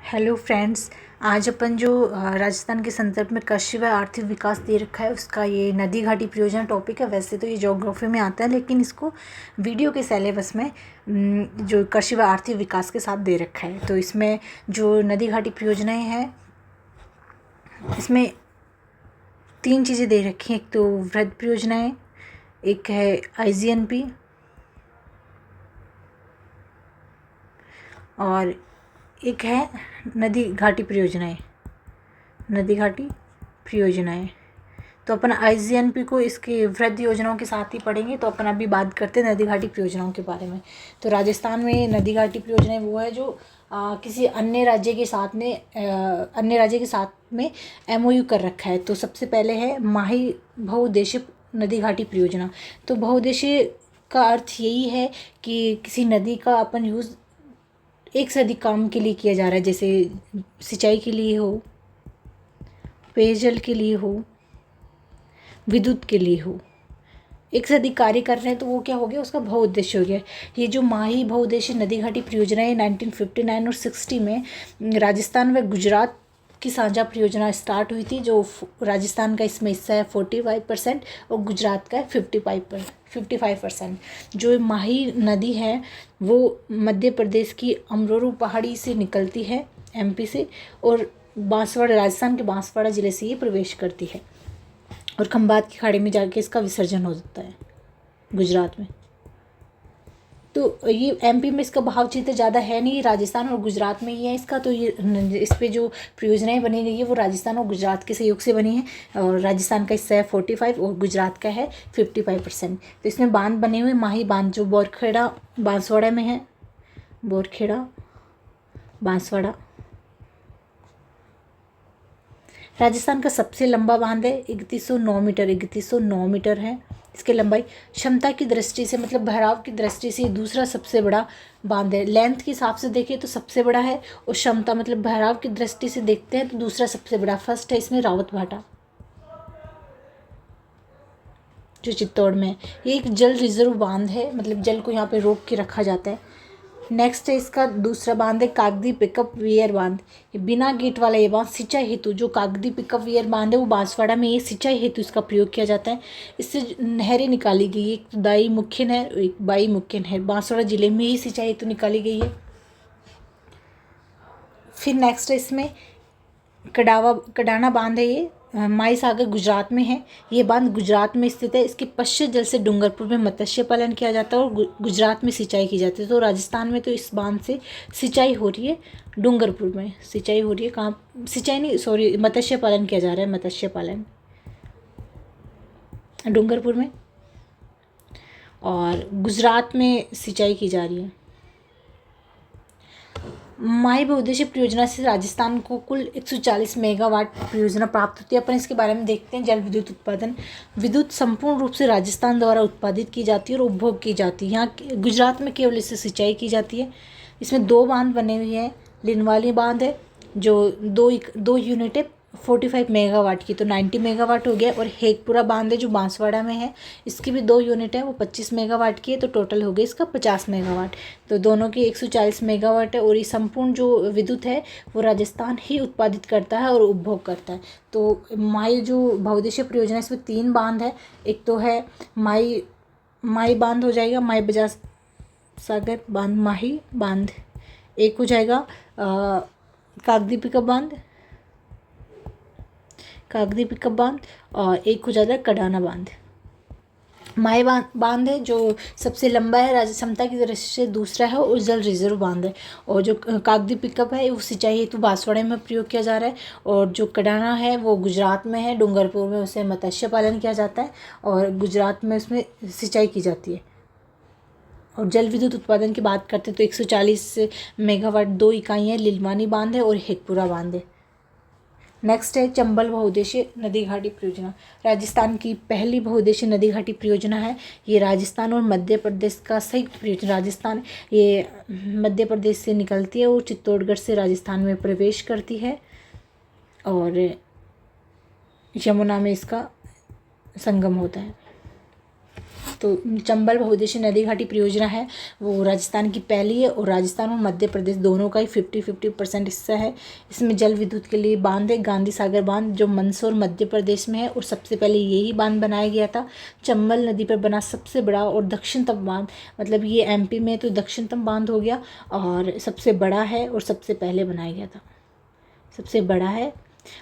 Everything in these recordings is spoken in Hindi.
हेलो फ्रेंड्स, आज अपन जो राजस्थान के संदर्भ में कृषि व आर्थिक विकास दे रखा है उसका ये नदी घाटी परियोजना टॉपिक है। वैसे तो ये ज्योग्राफी में आता है, लेकिन इसको वीडियो के सिलेबस में जो कृषि व आर्थिक विकास के साथ दे रखा है। तो इसमें जो नदी घाटी परियोजनाएं हैं, इसमें 3 चीज़ें दे रखी हैं। एक तो वृहद परियोजनाएँ, एक है IGNP और एक है नदी घाटी परियोजनाएं। तो अपन IGNP को इसके वृहद योजनाओं के साथ ही पढ़ेंगे। तो अपन अभी बात करते हैं नदी घाटी परियोजनाओं के बारे में। तो राजस्थान में नदी घाटी परियोजनाएं वो है जो किसी अन्य राज्य के साथ में MOU कर रखा है। तो सबसे पहले है माही बहुउद्देशीय नदी घाटी परियोजना। तो बहुउद्देशीय का अर्थ यही है कि किसी नदी का अपन यूज़ एक से अधिक काम के लिए किया जा रहा है, जैसे सिंचाई के लिए हो, पेयजल के लिए हो, विद्युत के लिए हो। एक से अधिक कार्य कर रहे हैं तो वो क्या हो गया, उसका बहुउद्देश्य हो गया। ये जो माही बहुउद्देशीय नदी घाटी परियोजना है 1959 और 60 में राजस्थान व गुजरात की साझा परियोजना स्टार्ट हुई थी। जो राजस्थान का इसमें हिस्सा है 45% और गुजरात का है 55%। जो माही नदी है वो मध्य प्रदेश की अमरोरू पहाड़ी से निकलती है, MP से, और बांसवाड़ा, राजस्थान के बांसवाड़ा ज़िले से ये प्रवेश करती है और खंबात की खाड़ी में जाके इसका विसर्जन हो जाता है गुजरात में। तो ये MP में इसका भाव क्षेत्र ज़्यादा है नहीं, राजस्थान और गुजरात में ही है इसका। तो ये इस पे जो परियोजनाएं बनी गई है वो राजस्थान और गुजरात के सहयोग से बनी है। और राजस्थान का हिस्सा है 45 और गुजरात का है 55%। तो इसमें बांध बने हुए माही बांध जो बोरखेड़ा बांसवाड़ा में है, बोरखेड़ा बांसवाड़ा राजस्थान का सबसे लंबा बांध है, 3109 मीटर है इसकी लंबाई। क्षमता की दृष्टि से, मतलब बहराव की दृष्टि से दूसरा सबसे बड़ा बांध है। लेंथ के हिसाब से देखें तो सबसे बड़ा है, और क्षमता मतलब बहराव की दृष्टि से देखते हैं तो दूसरा सबसे बड़ा। फर्स्ट है इसमें रावत भाटा जो चित्तौड़ में है। ये एक जल रिजर्व बांध है, मतलब जल को यहाँ पे रोक के रखा जाता है। नेक्स्ट है इसका दूसरा बांध है कागदी पिकअप वियर बांध। ये बिना गेट वाला ये बांध सिंचाई हेतु, जो कागदी पिकअप वियर बांध है वो बांसवाड़ा में ये सिंचाई हेतु इसका प्रयोग किया जाता है। इससे नहरें निकाली गई, एक तो दाई मुख्य नहर, एक बाई मुख्य नहर, बांसवाड़ा जिले में ही सिंचाई हेतु निकाली गई है। फिर नेक्स्ट है इसमें कडाना बांध है। ये माई सागर गुजरात में है। ये बांध गुजरात में स्थित है। इसके पश्चिम जल से डूंगरपुर में मत्स्य पालन किया जाता है और गुजरात में सिंचाई की जाती है। तो राजस्थान में तो इस बांध से सिंचाई हो रही है, डूंगरपुर में सिंचाई हो रही है। कहाँ सिंचाई नहीं, सॉरी, मत्स्य पालन किया जा रहा है, मत्स्य पालन डूंगरपुर में, और गुजरात में सिंचाई की जा रही है। माही बहुउद्देशीय परियोजना से राजस्थान को कुल 140 मेगावाट परियोजना प्राप्त होती है। अपन इसके बारे में देखते हैं। जल विद्युत उत्पादन, विद्युत संपूर्ण रूप से राजस्थान द्वारा उत्पादित की जाती है और उपभोग की जाती है। यहाँ गुजरात में केवल इससे सिंचाई की जाती है। इसमें 2 बांध बने हुए हैं। लिनवाली बांध है जो 2 यूनिट है 45 मेगावाट की, तो 90 मेगावाट हो गया। और हेगपुरा बांध है जो बांसवाड़ा में है, इसकी भी 2 यूनिट है, वो 25 मेगावाट की है, तो टोटल हो गया इसका 50 मेगावाट। तो दोनों की 140 मेगावाट है। और ये संपूर्ण जो विद्युत है वो राजस्थान ही उत्पादित करता है और उपभोग करता है। तो माई जो बहुउद्देशीय परियोजना है इसमें 3 बांध है। एक तो है माई बांध हो जाएगा, माई बजाज सागर बांध, माही बांध। एक हो जाएगा कागदी पिकअप बांध, और एक हो जाता है कडाना बांध। माई बांध है जो सबसे लंबा है, राज्य क्षमता की दृष्टि से दूसरा है, और जल रिजर्व बांध है। और जो कागदी पिकअप है वो सिंचाई हेतु बांसवाड़ा में प्रयोग किया जा रहा है। और जो कडाना है वो गुजरात में है, डूंगरपुर में उसे मत्स्य पालन किया जाता है, और गुजरात में उसमें सिंचाई की जाती है। और जल विद्युत उत्पादन की बात करते हैं तो 140 मेगावाट 2 इकाइयाँ लिलवानी बांध है और हेगपुरा बांध है। नेक्स्ट है चंबल बहुउद्देशीय नदी घाटी परियोजना। राजस्थान की पहली बहुउद्देशीय नदी घाटी परियोजना है। ये राजस्थान और मध्य प्रदेश का संयुक्त परियोजना। राजस्थान ये मध्य प्रदेश से निकलती है और चित्तौड़गढ़ से राजस्थान में प्रवेश करती है, और यमुना में इसका संगम होता है। तो चंबल बहुउद्देशीय नदी घाटी परियोजना है वो राजस्थान की पहली है और राजस्थान और मध्य प्रदेश दोनों का ही 50-50% हिस्सा है। इसमें जल विद्युत के लिए बांध है गांधी सागर बांध जो मंदसौर मध्य प्रदेश में है और सबसे पहले यही बांध बनाया गया था। चंबल नदी पर बना सबसे बड़ा और दक्षिणतम बांध, मतलब ये एमपी में तो दक्षिणतम बांध हो गया और सबसे बड़ा है और सबसे पहले बनाया गया था, सबसे बड़ा है।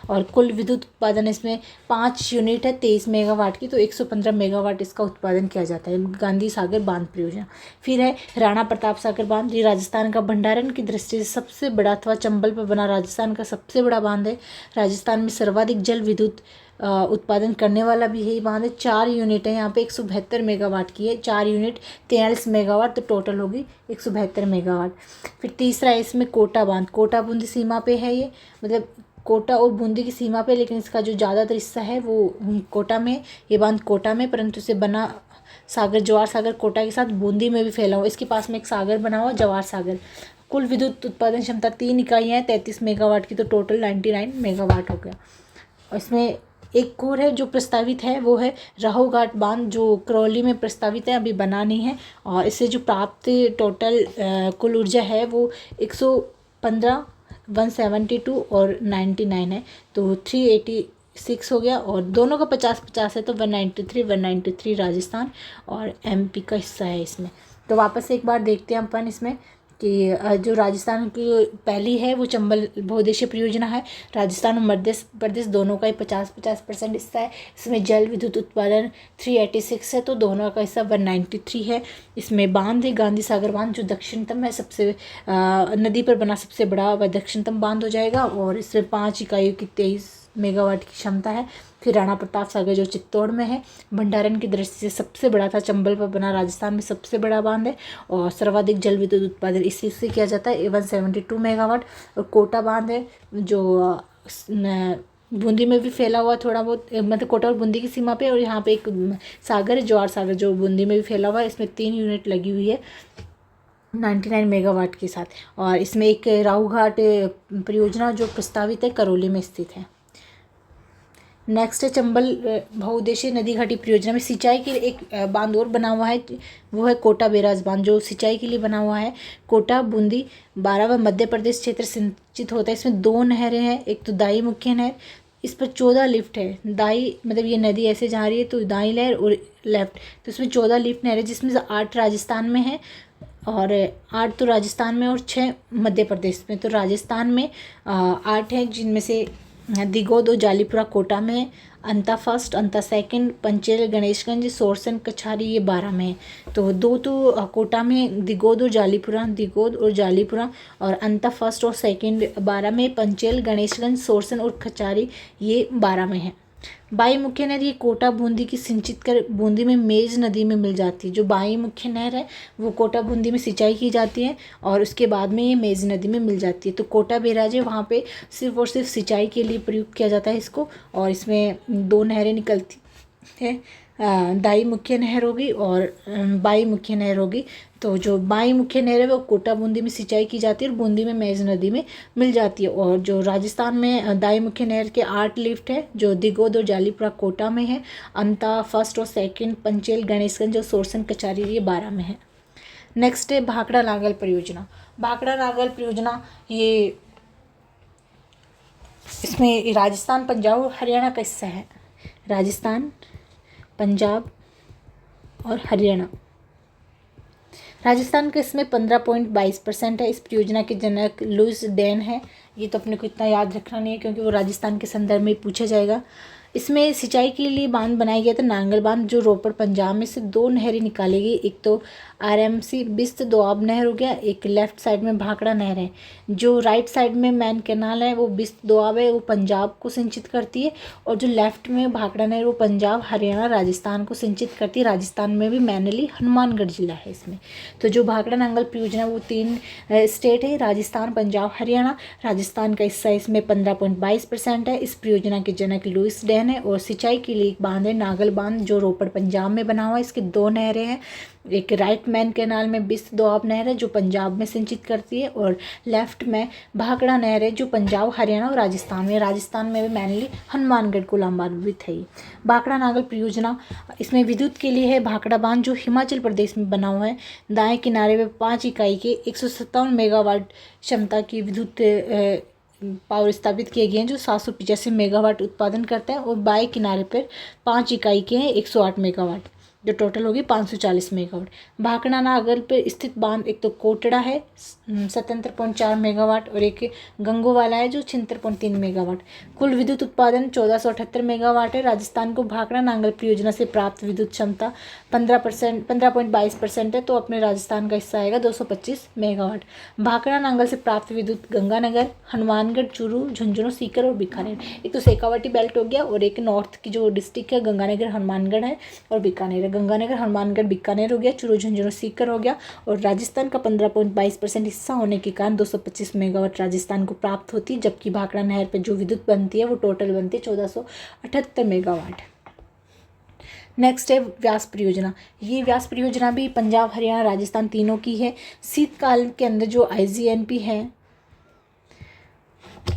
और कुल विद्युत उत्पादन इसमें 5 यूनिट है 23 मेगावाट की, तो 115 मेगावाट इसका उत्पादन किया जाता है गांधी सागर बांध परियोजना। फिर है राणा प्रताप सागर बांध, ये राजस्थान का भंडारण की दृष्टि से सबसे बड़ा अथवा चंबल पर बना राजस्थान का सबसे बड़ा बांध है। राजस्थान में सर्वाधिक जल विद्युत उत्पादन करने वाला भी यही बांध है। 4 यूनिट है यहाँ पे, 172 मेगावाट की है, 4 यूनिट 43 मेगावाट, तो टोटल होगी 172 मेगावाट। फिर तीसरा है इसमें कोटा बांध, कोटा बूंदी सीमा पे है ये, मतलब कोटा और बूंदी की सीमा पे, लेकिन इसका जो ज़्यादातर हिस्सा है वो कोटा में, ये बांध कोटा में, परंतु इसे बना सागर जवाहर सागर कोटा के साथ बूंदी में भी फैला हुआ। इसके पास में एक सागर बना हुआ जवाहर सागर। कुल विद्युत उत्पादन क्षमता 3 इकाइयाँ हैं 33 मेगावाट की, तो टोटल 99 मेगावाट हो गया। और इसमें एक और है जो प्रस्तावित है वो है राहु घाट बांध जो करौली में प्रस्तावित है, अभी बना नहीं है। और इससे जो प्राप्त टोटल कुल ऊर्जा है वो 115, 172 और 99 है, तो 386 हो गया। और दोनों का 50-50 है, तो 193 राजस्थान और एमपी का हिस्सा है इसमें। तो वापस एक बार देखते हैं अपन इसमें कि जो राजस्थान की पहली है वो चंबल बहुउद्देशीय परियोजना है। राजस्थान और मध्य प्रदेश दोनों का ही 50-50% हिस्सा है। इसमें जल विद्युत उत्पादन 386 है, तो दोनों का हिस्सा 193 है। इसमें बांध है गांधी सागर बांध जो दक्षिणतम है, सबसे नदी पर बना सबसे बड़ा व दक्षिणतम बांध हो जाएगा और इसमें 5 इकाइयों की 23 मेगावाट की क्षमता है। फिर राणा प्रताप सागर जो चित्तौड़ में है, भंडारण की दृष्टि से सबसे बड़ा था, चंबल पर बना राजस्थान में सबसे बड़ा बांध है और सर्वाधिक जल विद्युत उत्पादन इसी से किया जाता है 172 मेगावाट। और कोटा बांध है जो बूंदी में भी फैला हुआ थोड़ा बहुत, मतलब कोटा और बूंदी की सीमा पे, और यहाँ पे एक सागर है जवाहर सागर जो बूंदी में भी फैला हुआ है। इसमें 3 यूनिट लगी हुई है 99 मेगावाट के साथ। और इसमें एक राहु घाट परियोजना जो प्रस्तावित है करौली में स्थित है। नेक्स्ट है चंबल बहुउद्देशीय नदी घाटी परियोजना में सिंचाई के लिए एक बांध और बना हुआ है, वो है कोटा बैराज बांध जो सिंचाई के लिए बना हुआ है। कोटा बूंदी 12 व मध्य प्रदेश क्षेत्र सिंचित होता है। इसमें 2 नहरें हैं, एक तो दाई मुख्य नहर, इस पर 14 लिफ्ट है। दाई मतलब ये नदी ऐसे जा रही है तो दाई लहर और लेफ्ट, तो इसमें 14 लिफ्ट नहर है जिसमें से 8 राजस्थान में है और 8 तो राजस्थान में और 6 मध्य प्रदेश में। तो राजस्थान में 8 हैं जिनमें से दिगोद और जालीपुरा कोटा में, अंता फर्स्ट, अंता सेकंड, पंचेल, गणेशगंज, सोरसन, कछारी ये 12 में है। तो 2 तो कोटा में दिगोद और जालीपुरा और अंता फर्स्ट और सेकंड 12 में, पंचेल, गणेशगंज, सोरसन और कछारी ये 12 में है। बाई मुख्य नहर ये कोटा बूंदी की सिंचित कर बूंदी में मेज नदी में मिल जाती है। जो बाई मुख्य नहर है वो कोटा बूंदी में सिंचाई की जाती है और उसके बाद में ये मेज नदी में मिल जाती है। तो कोटा बैराज है वहाँ पे सिर्फ और सिर्फ सिंचाई के लिए प्रयुक्त किया जाता है इसको। और इसमें 2 नहरें निकलती है, दाई मुख्य नहर होगी और बाई मुख्य नहर होगी। तो जो बाई मुख्य नहर है वो कोटा बूंदी में सिंचाई की जाती है और बूंदी में मेज नदी में मिल जाती है। और जो राजस्थान में दाई मुख्य नहर के 8 लिफ्ट है जो दिगोद और जालीपुरा कोटा में है, अंता फर्स्ट और सेकंड, पंचेल, गणेशगंज और सोरसन कचारी ये 12 में है। नेक्स्ट है भाखड़ा नागल परियोजना। भाखड़ा नागल परियोजना ये इसमें राजस्थान, पंजाब और हरियाणा का हिस्सा है। राजस्थान, पंजाब और हरियाणा। राजस्थान के इसमें 15.22% है। इस परियोजना के जनक लुईस डेन है। ये तो अपने को इतना याद रखना नहीं है क्योंकि वो राजस्थान के संदर्भ में पूछा जाएगा। इसमें सिंचाई के लिए बांध बनाया गया था नांगल बांध जो रोपड़ पंजाब में से 2 नहरें निकाली गई। एक तो आरएमसी बिस्त दोआब नहर हो गया, एक लेफ्ट साइड में भाखड़ा नहर है। जो राइट साइड में मैन कैनाल है वो बिस्त दोआब है, वो पंजाब को सिंचित करती है। और जो लेफ्ट में भाखड़ा नहर वो पंजाब, हरियाणा, राजस्थान को सिंचित करती है। राजस्थान में भी मैनली हनुमानगढ़ जिला है इसमें। तो जो भाखड़ा नांगल परियोजना वो 3 स्टेट है, राजस्थान, पंजाब, हरियाणा। राजस्थान का हिस्सा इसमें 15.22% है। इस परियोजना के जनक लुईस डेन है और सिंचाई के लिए एक बांध है नागल बांध जो रोपड़ पंजाब में बना हुआ है। इसके 2 नहरें हैं, एक राइट मैन कैनाल में बिस्त दोआब नहर है जो पंजाब में सिंचित करती है, और लेफ्ट में भाखड़ा नहर है जो पंजाब, हरियाणा और राजस्थान में भी मेनली हनुमानगढ़ को लाभान्वित है। भाखड़ा नागल परियोजना, इसमें विद्युत के लिए है भाखड़ा बांध जो हिमाचल प्रदेश में बना हुआ है। दाएं किनारे पे 5 इकाई के 157 मेगावाट क्षमता की विद्युत पावर स्थापित किए गए हैं जो 785 मेगावाट उत्पादन करता है, और बाएं किनारे पर 5 इकाई के हैं 108 मेगावाट, जो टोटल होगी 540 मेगावाट। भाखड़ा नागल पर स्थित बांध एक तो कोटड़ा है 77.4 मेगावाट, और एक गंगोवाला है जो 76.3 मेगावाट। कुल विद्युत उत्पादन 1478 मेगावाट है। राजस्थान को भाखड़ा नागल परियोजना से प्राप्त विद्युत क्षमता 15.22% है, तो अपने राजस्थान का हिस्सा आएगा 225 मेगावाट। भाखड़ा नागल से प्राप्त विद्युत गंगानगर, हनुमानगढ़, चूरू, झुंझुनू, सीकर और बीकानेर, एक तो शेखावाटी बेल्ट हो गया, और एक नॉर्थ की जो डिस्ट्रिक्ट है गंगानगर, हनुमानगढ़ है और बीकानेर है। गंगानगर, हनुमानगढ़, बीकानेर हो गया, चूरू, झुंझुनू, सीकर हो गया। और राजस्थान का 15.22% हिस्सा होने के कारण 225 मेगावाट राजस्थान को प्राप्त होती है, जबकि भाखड़ा नहर पर जो विद्युत बनती है वो टोटल बनती है 1478 मेगावाट। नेक्स्ट है व्यास परियोजना। ये व्यास परियोजना भी पंजाब, हरियाणा, राजस्थान तीनों की है। शीतकाल के अंदर जो IGNP है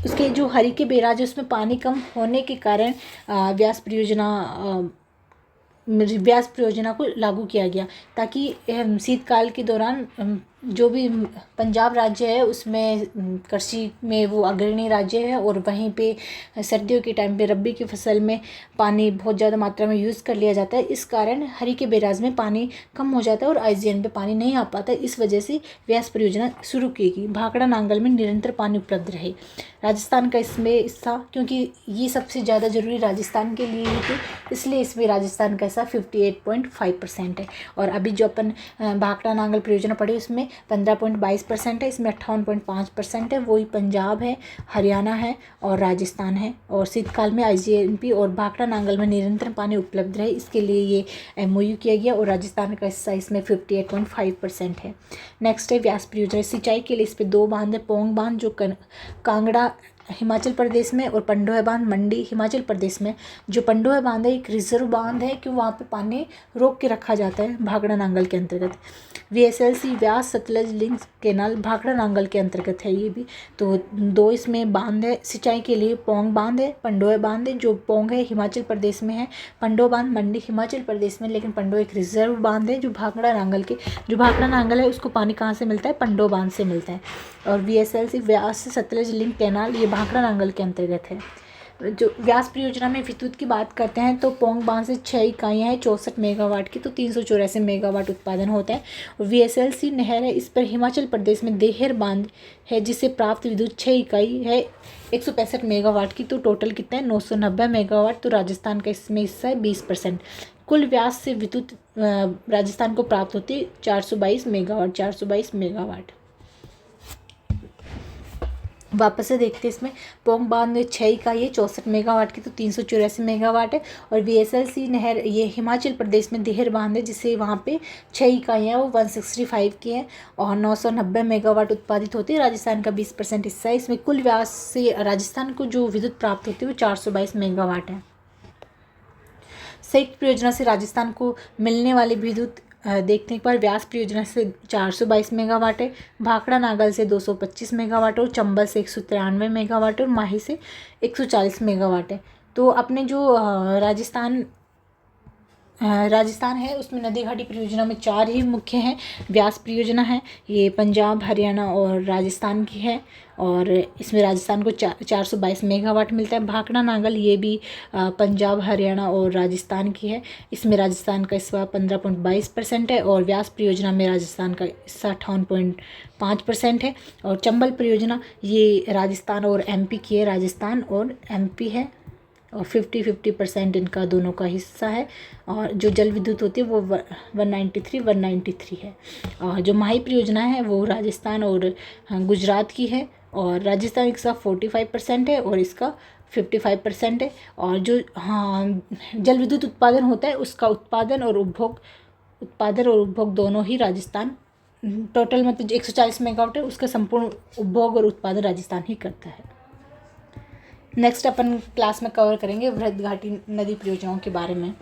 उसके जो हरी के बैराज है उसमें पानी कम होने के कारण व्यास परियोजना को लागू किया गया, ताकि शीतकाल के दौरान जो भी पंजाब राज्य है उसमें कृषि में वो अग्रणी राज्य है, और वहीं पे सर्दियों के टाइम पे रब्बी की फसल में पानी बहुत ज़्यादा मात्रा में यूज़ कर लिया जाता है। इस कारण हरी के बैराज में पानी कम हो जाता है और IGN पे पानी नहीं आ पाता। इस वजह से व्यास परियोजना शुरू की गई। भाखड़ा नांगल में निरंतर पानी उपलब्ध रहे। राजस्थान का इसमें हिस्सा, क्योंकि ये सबसे ज़्यादा जरूरी राजस्थान के लिए ही थी, इसलिए इसमें राजस्थान का हिस्सा 58.5% है। और अभी जो अपन भाखड़ा नांगल परियोजना पढ़ी उसमें 15.22% है, इसमें 58.5% है, वही पंजाब है, हरियाणा है और राजस्थान है। और शीतकाल में IGNP और भाखड़ा नांगल में निरंतर पानी उपलब्ध रहे, इसके लिए ये MOU किया गया, और राजस्थान का हिस्सा इसमें 58.5% है। नेक्स्ट है व्यास परियोजना। सिंचाई के लिए इस पर 2 बांध है। पोंग बांध जो कांगड़ा हिमाचल प्रदेश में, और पंडोह बांध मंडी हिमाचल प्रदेश में। जो पंडोह बांध है एक रिजर्व बांध है कि वहाँ पे पानी रोक के रखा जाता है भाखड़ा नांगल के अंतर्गत। VSLC व्यास सतलज लिंक कैनाल भाखड़ा नांगल के अंतर्गत है ये भी। तो 2 इसमें बांध है सिंचाई के लिए। पोंग बांध है, पंडोह बांध है। जो पोंग है हिमाचल प्रदेश में है, पंडोह बांध मंडी हिमाचल प्रदेश में, लेकिन पंडोह एक रिजर्व बांध है जो भाखड़ा नांगल है उसको पानी कहाँ से मिलता है, पंडोह बांध से मिलता है। और VSLC व्यास सतलज लिंक कैनाल ये भाखड़ा नांगल के अंतर्गत है। जो व्यास परियोजना में विद्युत की बात करते हैं तो पोंग बांध से 6 इकाइयाँ हैं 64 मेगावाट की, तो 384 मेगावाट उत्पादन होता है। और VSLC नहर है, इस पर हिमाचल प्रदेश में देहर बांध है जिससे प्राप्त विद्युत 6 इकाई है 165 मेगावाट की, तो टोटल कितना है 990 मेगावाट। तो राजस्थान का इसमें हिस्सा है 20%। कुल व्यास से विद्युत राजस्थान को प्राप्त होती है 422 मेगावाट। वापस से देखते हैं इसमें पोंग बांध में 6 इकाई है 64 मेगावाट की, तो 384 मेगावाट है। और VSLC नहर ये हिमाचल प्रदेश में देहर बांध है जिससे वहाँ पे 6 इकाइयाँ वो 165 की हैं और 990 मेगावाट उत्पादित होती है। राजस्थान का 20% हिस्सा है। इसमें कुल व्यास से राजस्थान को जो विद्युत प्राप्त होती है वो 422 मेगावाट है। संयुक्त परियोजना से राजस्थान को मिलने वाली विद्युत देखने पर व्यास परियोजना से 422 मेगावाट है, भाखड़ा नागल से 225 मेगावाट और चंबल से 193 मेगावाट और माही से 140 मेगावाट है। तो अपने जो राजस्थान है उसमें नदी घाटी परियोजना में 4 ही मुख्य हैं। व्यास परियोजना है, ये पंजाब, हरियाणा और राजस्थान की है और इसमें राजस्थान को 422 मेगावाट मिलता है। भाखड़ा नांगल ये भी पंजाब, हरियाणा और राजस्थान की है, इसमें राजस्थान का हिस्सा 15.22% है और व्यास परियोजना में राजस्थान का हिस्सा 58.5% है। और चंबल परियोजना ये राजस्थान और MP की है, राजस्थान और MP है और 50-50% इनका दोनों का हिस्सा है। और जो जल विद्युत होती है वो 193 है। और जो माही परियोजना है वो राजस्थान और गुजरात की है और राजस्थान इसका 45% है और इसका 55% है। और जो जल विद्युत उत्पादन होता है उसका उत्पादन और उपभोग दोनों ही राजस्थान, टोटल मतलब 140 मेगावाट है उसका संपूर्ण उपभोग और उत्पादन राजस्थान ही करता है। नेक्स्ट अपन क्लास में कवर करेंगे वृहद घाटी नदी परियोजनाओं के बारे में।